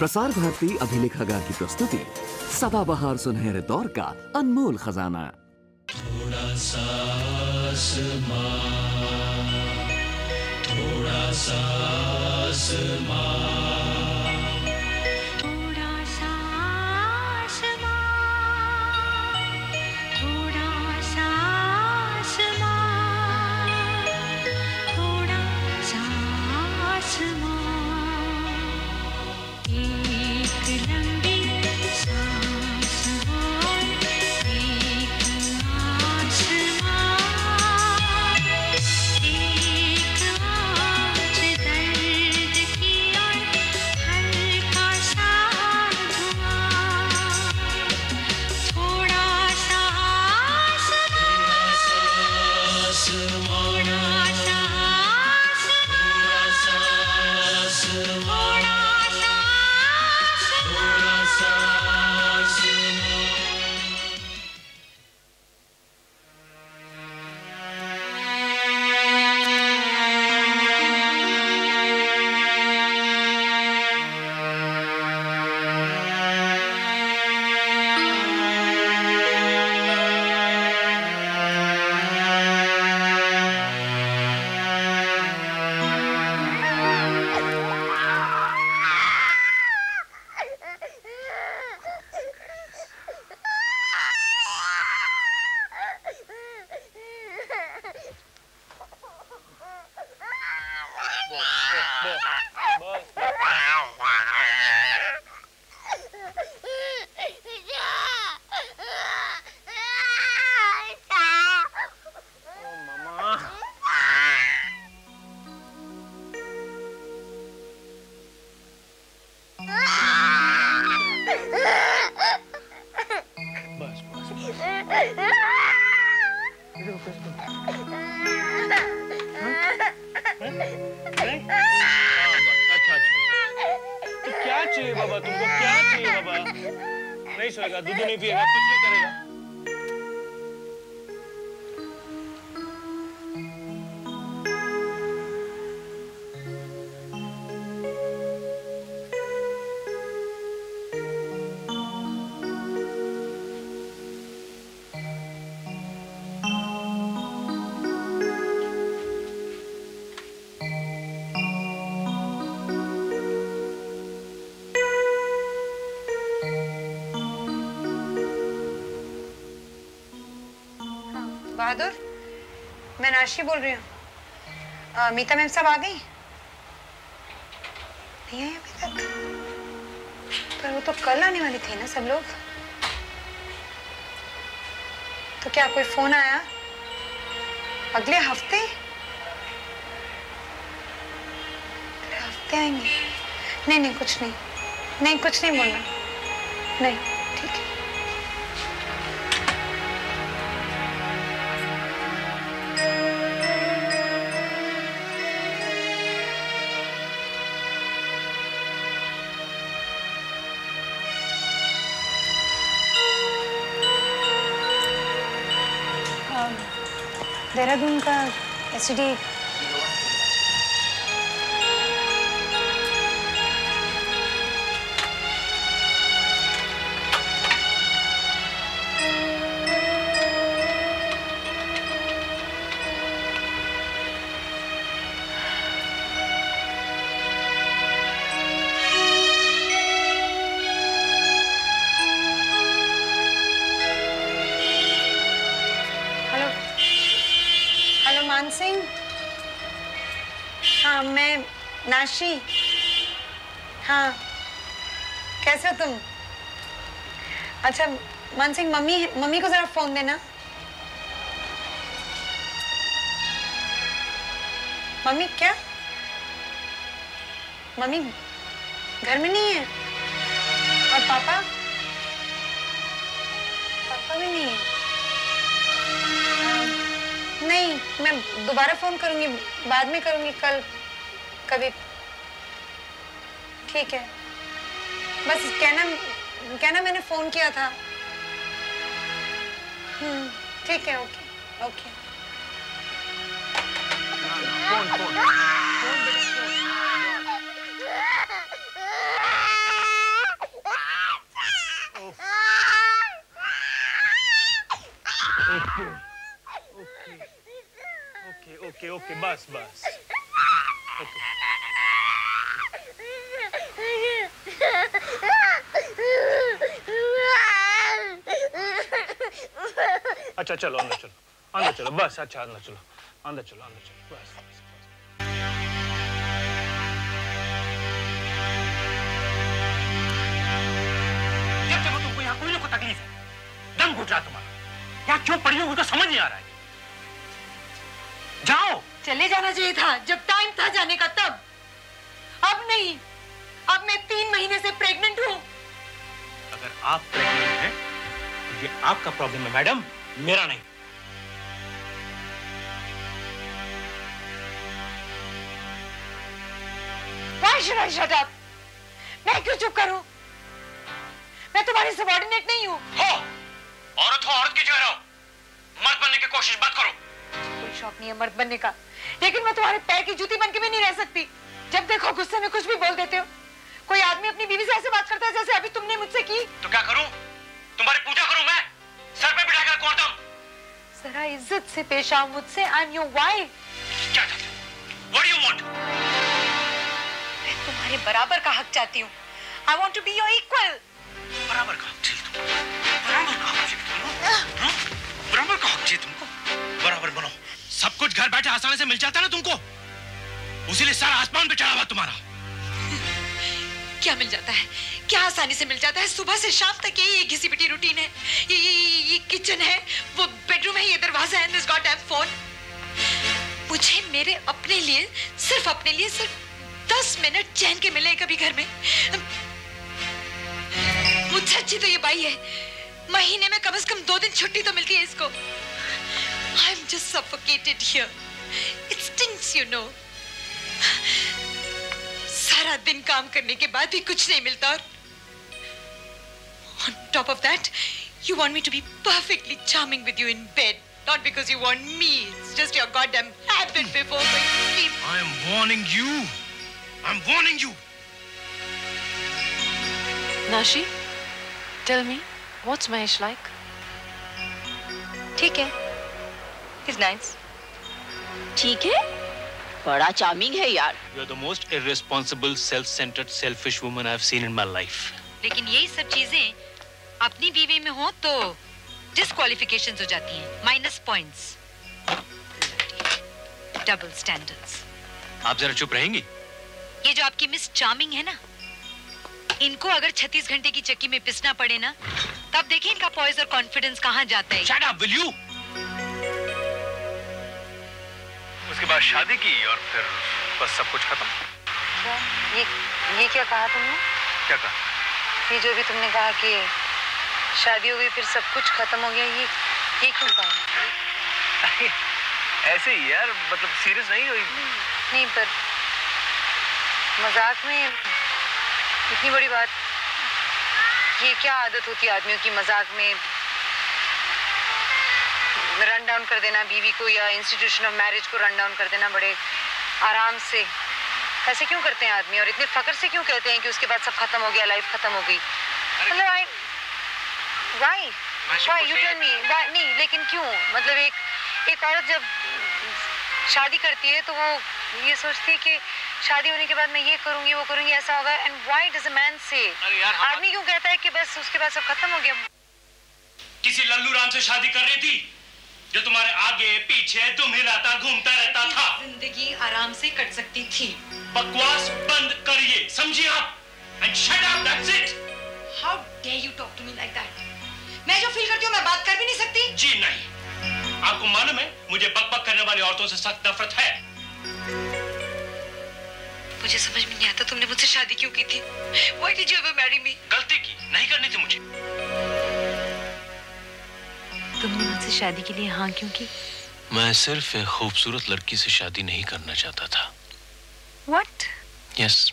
प्रसार भारती अभिलेखागार की प्रस्तुति सदाबहार सुनहरे दौर का अनमोल खजाना। थोड़ा सा आसमां, थोड़ा सा आसमां, थोड़ा सा आसमां, थोड़ा सा आसमां, थोड़ा सा आसमां, एक लंबी सांस और एक आसमां, एक आँच दर्द की और हल्का सा धुआं, थोड़ा सा आसमां, थोड़ा सा आसमां, थोड़ा सा क्या चाहिए बाबा? तुमको क्या चाहिए बाबा? नहीं सोएगा, दूध नहीं पिएगा, कुछ नहीं करेगा। बहादुर, मैं नाशी बोल रही हूँ। मीता मैम सब आ गई? नहीं आई अभी तक? पर वो तो कल आने वाली थी ना सब लोग। तो क्या कोई फोन आया? अगले हफ्ते? अगले हफ्ते आएंगे? नहीं नहीं, कुछ नहीं, नहीं कुछ नहीं बोलना, नहीं ठीक है। देहरादून का एसडी सिंह। हाँ मैं नाशी। हाँ कैसे हो तुम? अच्छा मान सिंह, मम्मी को जरा फोन देना। मम्मी क्या? मम्मी घर में नहीं है? और पापा? पापा भी नहीं है। नहीं, मैं दोबारा फोन करूंगी, बाद में करूंगी, कल कभी। ठीक है, बस कहना मैंने फोन किया था। ठीक है, ओके ओके। फोन ओके बस बस। ओके। अच्छा चलो अंदर चलो, अंदर चलो बस। अच्छा अंदर चलो, अंदर चलो, अंदर चलो बस बस। जब देखो तुमको यहाँ कोई ना कोई तकलीफ है, दम घुट रहा तुम्हारा। यहाँ क्यों पड़ी हो मुझे समझ नहीं आ रहा है। जाओ। चले जाना चाहिए था जब टाइम था जाने का, तब। अब नहीं। अब मैं 3 महीने से प्रेग्नेंट हूँ। अगर आप प्रेग्नेंट हैं तो ये आपका प्रॉब्लम है मैडम, मेरा नहीं। Why should I shut up? मैं क्यों चुप करूं? मैं तुम्हारी सबॉर्डिनेट नहीं हूँ। हो औरत की जगह रहो, मर्द बनने की कोशिश मत करो। कोई शौक नहीं है मर्द बनने का, लेकिन मैं तुम्हारे पैर की जूती बन के भी नहीं रह सकती। जब देखो गुस्से में कुछ भी बोल देते हो। कोई आदमी अपनी बीवी से ऐसे बात करता है जैसे अभी तुमने मुझसे की। तो क्या करूं? तुम्हारी पूजा करूं मैं? सर पे बिठाकर कोर दूं? जरा इज्जत से पेश आओ मुझसे। I am your wife. क्या चाहते हो? What do you want? मैं तुम्हारे बराबर का हक चाहती हूँ। I want to be your equal. बराबर का हक चाहिए तुमको? बराबर का हक चाहिए तुमको? बराबर का हक चाहिए तुमको? बराबर बनो। सब कुछ घर बैठे आसानी से मिल जाता है ना तुमको, उसीलिए सारा आसमान पे चढ़ा हुआ तुम्हारा। क्या मिल जाता है? क्या आसानी से मिल जाता है? सुबह से शाम तक यही घिसी पिटी रूटीन है। ये किचन है, वो बेडरूम है, ये दरवाजा है, दिस गॉडडैम फोन। मुझे मेरे अपने लिए, सिर्फ अपने लिए, सिर्फ 10 मिनट चैन के मिले कभी घर में। मुझसे अच्छी तो ये बाई है, महीने में कम से कम 2 दिन छुट्टी तो मिलती है इसको। I'm just suffocated here. It stinks, you know. सारा दिन काम करने के बाद भी कुछ नहीं मिलता, और on top of that, you want me to be perfectly charming with you in bed, not because you want me. It's just your goddamn habit before going to sleep. I am warning you. I'm warning you. Nashi, tell me, what's Mahesh like? ठीक है, he's nice. ठीक है? बड़ा charming है यार। You are the most irresponsible, self-centered, selfish woman I have seen in my life. लेकिन यही सब चीजें अपनी बीवी में हो तो डिस्क्वालिफिकेशंस हो जाती हैं, माइनस पॉइंट्स, डबल स्टैंडर्ड्स। आप जरा चुप रहेंगी? ये जो आपकी मिस चार्मिंग है ना, इनको अगर 36 घंटे की चक्की में पिसना पड़े ना, तब देखिए इनका पॉइज और कॉन्फिडेंस कहाँ जाता है। Shut up, will you? उसके बाद शादी की और फिर बस सब कुछ खत्म। क्या? ये क्या कहा तुमने? क्या कहा? ये जो भी तुमने कहा कि शादी हो गई फिर सब कुछ खत्म हो गया, ये क्यों कहा? ऐसे ही यार, मतलब सीरियस नहीं हुई। नहीं, पर मजाक में इतनी बड़ी बात, ये क्या आदत होती है आदमियों की, मजाक में रन डाउन कर देना बीवी को, या इंस्टीट्यूशन ऑफ मैरिज को रन डाउन कर देना बड़े आराम से। ऐसे क्यों करते हैं आदमी, और इतने फक्र से क्यों कहते हैं कि उसके बाद सब खत्म हो गया, लाइफ खत्म हो गई? मतलब why you tell me, नहीं लेकिन क्यों? मतलब एक औरत जब शादी करती है तो वो ये सोचती है कि शादी होने के बाद मैं ये करूंगी, वो करूंगी, ऐसा होगा। And why does a man say? आदमी क्यों कहता है कि बस उसके बाद सब खत्म हो गया? किसी लल्लू राम से शादी कर रही थी जो तुम्हारे आगे पीछे दुम हिलाता घूमता रहता था। जिंदगी आराम से कट सकती थी। बकवास बंद करिए, समझिए आप? And shut up, that's it. How dare you talk to me like that? मैं जो फील करती हूँ मैं बात कर भी नहीं सकती? जी नहीं। आपको मालूम है मुझे बकबक करने वाली औरतों से सख्त नफरत है। मुझे समझ में नहीं आता तुमने मुझसे शादी क्यों की थी? Why did you ever marry me? गलती की, नहीं करनी थी मुझे। तुमने मुझसे शादी के लिए हाँ क्यों की? मैं सिर्फ एक खूबसूरत लड़की से शादी नहीं करना चाहता था। What? Yes.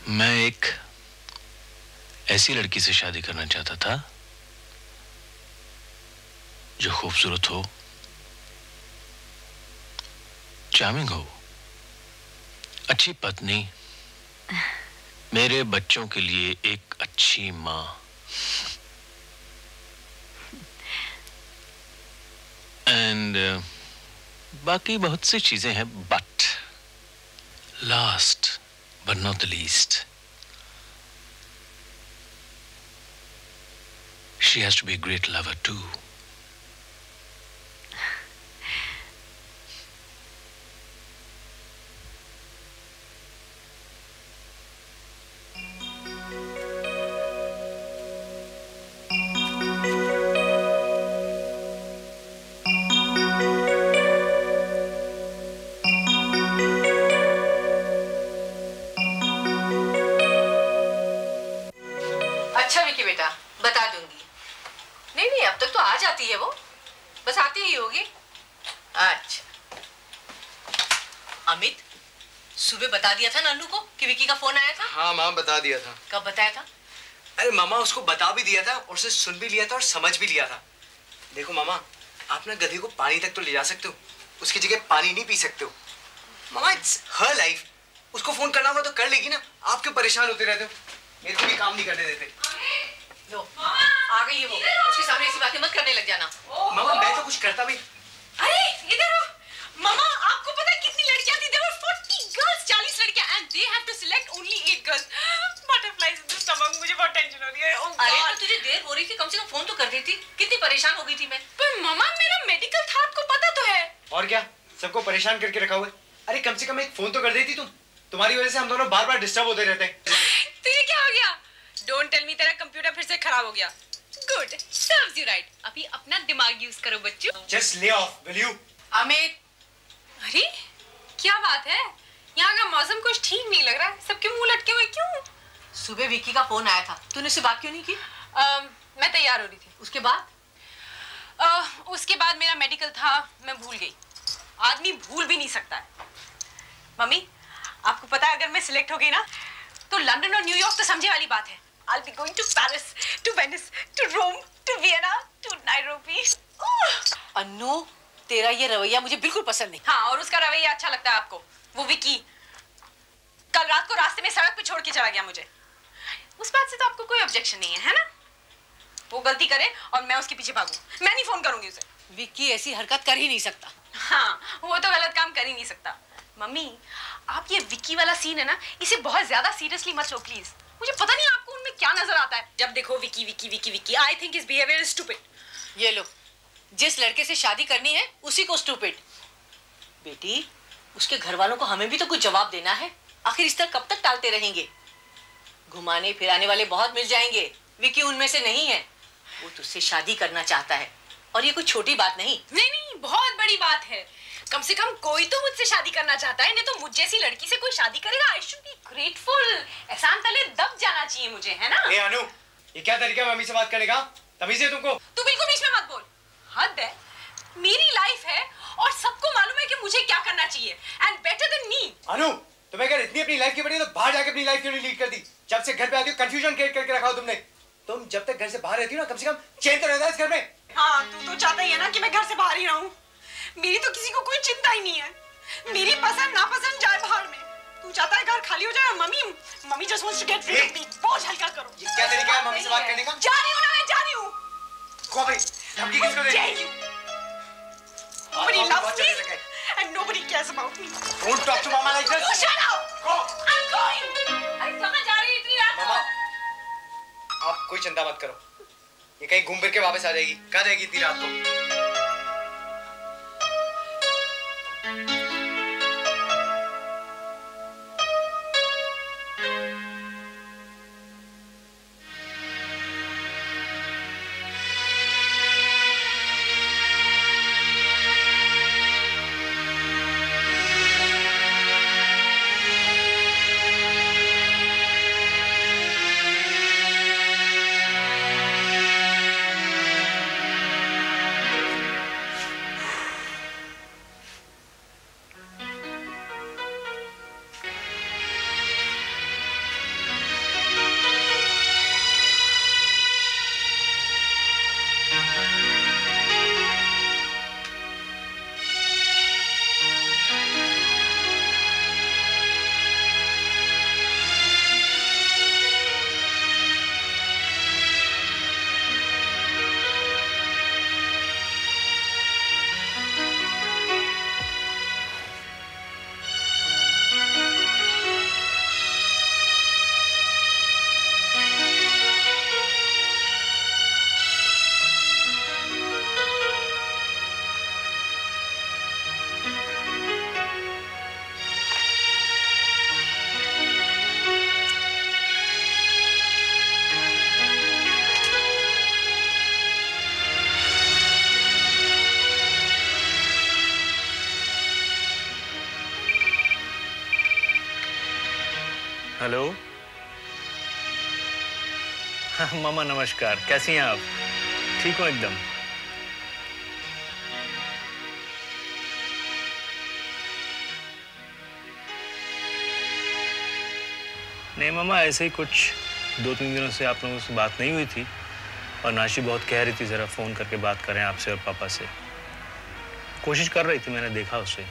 मैं एक ऐसी लड़की से शादी करना चाहता था जो खूबसूरत हो, चार्मिंग हो, अच्छी पत्नी, मेरे बच्चों के लिए एक अच्छी माँ। And बाकी बहुत सी चीजें हैं, but last but not the least, she has to be a great lover too. अच्छा विकी बेटा, बता दूंगी। नहीं नहीं, अब तक तो आ जाती है वो, बस आती ही होगी। अच्छा अमित, सुबह बता दिया था नानू को कि विकी का फोन आया था? हाँ माँ, बता दिया था। कब बताया था? अरे मामा, उसको बता भी दिया था और उसे सुन भी लिया था और समझ भी लिया था। देखो मामा, आप ना गधी को पानी तक तो ले जा सकते हो, उसकी जगह पानी नहीं पी सकते हो। मामा, इट्स हर लाइफ। उसको फोन करना होगा तो कर लेगी ना, आप क्यों परेशान होते रहते हो? मेरे को भी काम नहीं करने देते। लो आ गई है वो, उसके सामने ऐसी बातें मत करने लग जाना। मामा, मैं तो कुछ करता भी। अरे इधर आओ। मामा, आपको पता है कितनी लड़कियां थी? There were 40 girls, 40 लड़कियां, and they have to select only 8 girls. Butterflies in the stomach, मुझे बहुत टेंशन हो रही है। अरे तो तुझे देर हो रही थी, कम से कम फोन तो कर देती। कितनी परेशान हो गई थी मैं। पर मामा, मेरा मेडिकल था, आपको पता तो है। और क्या, सबको परेशान करके रखा हुआ है। अरे कम से कम एक फोन तो कर देती तुम। तुम्हारी वजह से हम दोनों बार बार डिस्टर्ब होते रहते हैं। तुझे क्या हो गया? डोंट टेल मी तेरा कंप्यूटर फिर से खराब हो गया। Good, serves you right. अभी अपना दिमाग यूज करो बच्चों। Just lay off will you? Amit, अरे क्या बात है? यहाँ का मौसम कुछ ठीक नहीं लग रहा है, सबके मुंह लटके हुए क्यों? सुबह विकी का फोन आया था, तूने उससे बात क्यों नहीं की? मैं तैयार हो रही थी। उसके बाद? उसके बाद मेरा मेडिकल था, मैं भूल गई। आदमी भूल भी नहीं सकता है। मम्मी, आपको पता है अगर मैं सिलेक्ट हो गई ना तो लंदन और न्यूयॉर्क तो समझे वाली बात है। I'll be going to Paris, to Venice, to Rome, to Vienna, to Nairobi. Annu, तेरा ये रवैया मुझे बिल्कुल पसंद नहीं। हाँ, और उसका रवैया अच्छा लगता है आपको। वो विकी कल रात को रास्ते में सड़क पे छोड़ के चला गया मुझे। उस बात से तो आपको कोई ऑब्जेक्शन नहीं है ना? वो गलती करे और मैं उसके पीछे भागूं, मैं नहीं फोन करूंगी उसे। विकी ऐसी हरकत कर ही नहीं सकता। हाँ, वो तो गलत काम कर ही नहीं सकता। मम्मी, आप ये विकी वाला सीन है ना, इसे बहुत ज्यादा सीरियसली मत लो प्लीज। मुझे पता नहीं आपको उनमें क्या नजर आता है। जब देखो Vicky Vicky Vicky Vicky, I think his behaviour is stupid. ये लो, जिस लड़के से शादी करनी है उसी को स्टूपिड। बेटी, उसके घर वालों को हमें भी तो कुछ जवाब देना है। आखिर इस तरह कब तक टालते रहेंगे? घुमाने फिराने वाले बहुत मिल जाएंगे, विकी उनमें से नहीं है। वो तुझसे शादी करना चाहता है और ये कोई छोटी बात नहीं। नहीं नहीं, बहुत बड़ी बात है। कम से कम कोई तो मुझसे शादी करना चाहता है, नहीं तो मुझ जैसी लड़की से कोई शादी करेगा? I should be grateful. एहसान तले दब जाना चाहिए मुझे, है ना? ए अनु, ये क्या तरीका है मम्मी से बात करने का? तमीज है तुमको? तू बिल्कुल बीच में मत बोल। हद है, मेरी लाइफ है और सबको मालूम है कि मुझे क्या करना चाहिए, एंड बेटर देन मी। अनु, तुम्हें अगर इतनी अपनी लाइफ की पड़ी है तो बाहर जाके अपनी लाइफ क्यों नहीं लीड कर दी? जब से घर पे आती हो कंफ्यूजन क्रिएट करके रखा हो तुमने। तुम जब तक घर से बाहर रहती हो ना, कम से कम चैन तो रहता है इस घर में। हाँ, तू तो चाहता ही है ना कि मैं घर से बाहर ही रहूं। मेरी तो किसी को कोई चिंता ही नहीं है। मेरी पसंद नापसंद जाए बाहर में। तू चाहता है घर खाली हो जाए और mummy just wants to get rid of me। बोझ हल्का करो। ये क्या तरीका है मम्मी से बात करने का? जा रही हूं ना, मैं जा रही हूं। कौन भाई? धमकी किसको दे रही? Nobody loves me and nobody cares about me. Don't talk to mama like this. You shut up. Go. I'm going. अरे कहाँ जा रही है इतनी रात को? मामा, आप कोई चिंता मत करो, ये कहीं घूम फिर के वापस आ जाएगी। कहाँ जाएगी इतनी रात को? हेलो। हाँ, मामा नमस्कार, कैसी हैं आप? ठीक हो एकदम? नहीं मामा, ऐसे ही कुछ 2-3 दिनों से आप लोगों से बात नहीं हुई थी और नाशी बहुत कह रही थी जरा फोन करके बात करें आपसे और पापा से। कोशिश कर रही थी, मैंने देखा उसे।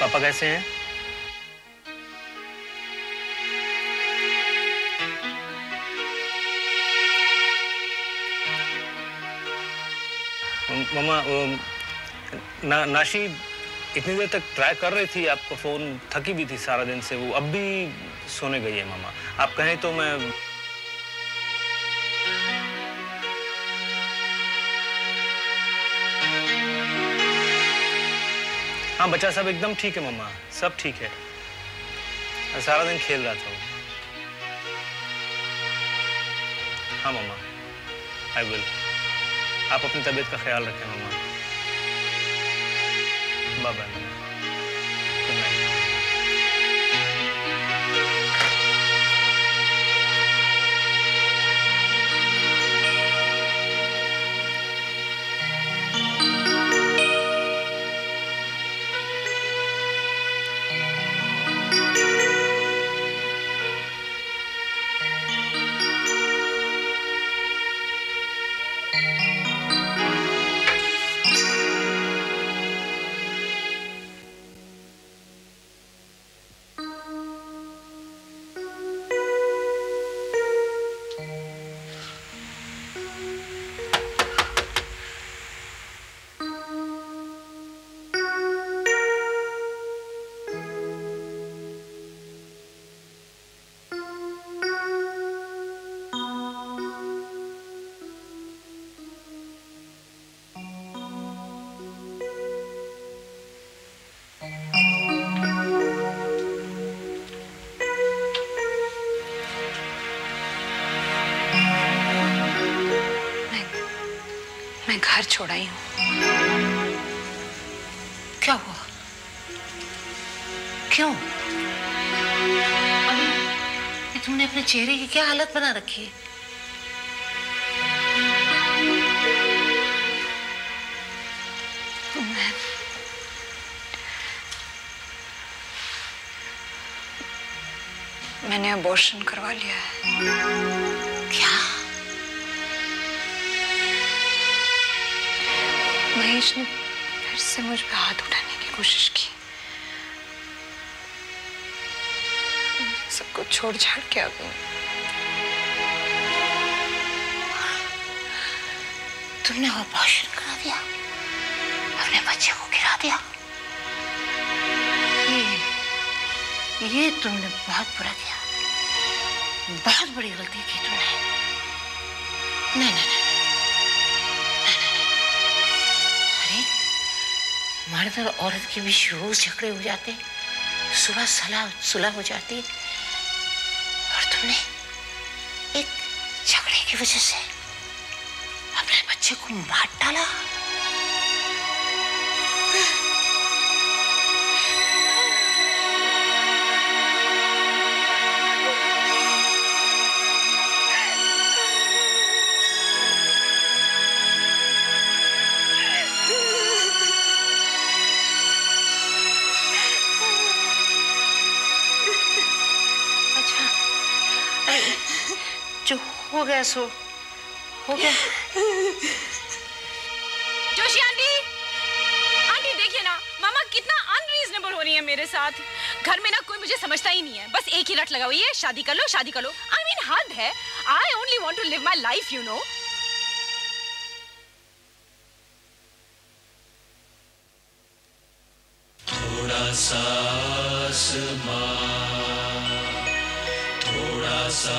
पापा कैसे हैं? मामा नाशी इतनी देर तक ट्राई कर रही थी आपको फोन, थकी भी थी सारा दिन से, वो अब भी सोने गई है मामा। आप कहें तो मैं हाँ, बच्चा सब एकदम ठीक है मामा, सब ठीक है। सारा दिन खेल रहा था वो। हाँ मामा, आई विल। आप अपनी तबीयत का ख्याल रखें मामा। Bye bye. Good night. मैं घर छोड़ आई हूँ। क्या हुआ? क्यों? ये तुमने अपने चेहरे की क्या हालत बना रखी है? मैंने अबॉर्शन करवा लिया है। क्या? महेश ने फिर से मुझ पे हाथ उठाने की कोशिश की। सब कुछ छोड़ छाड़ के आ गई। तुमने अबॉर्शन करा दिया, अपने बच्चे को गिरा दिया। ये तुमने बहुत बुरा किया, बहुत बड़ी गलती की तुमने। नहीं नहीं नहीं, अरे मर्द और औरत के बीच रोज झगड़े हो जाते, सुबह सुलह हो जाती, और तुमने एक झगड़े की वजह से अपने बच्चे को मार डाला। जो हो गया सो हो गया। जोशी आंटी देखिए ना, मामा कितना अनरीजनेबल हो रही है मेरे साथ। घर में ना कोई मुझे समझता ही नहीं है, बस एक ही रट लगा हुई है, शादी कर लो शादी कर लो। आई मीन हद है। I only want to live my life, you know. थोड़ा सा आसमां, थोड़ा सा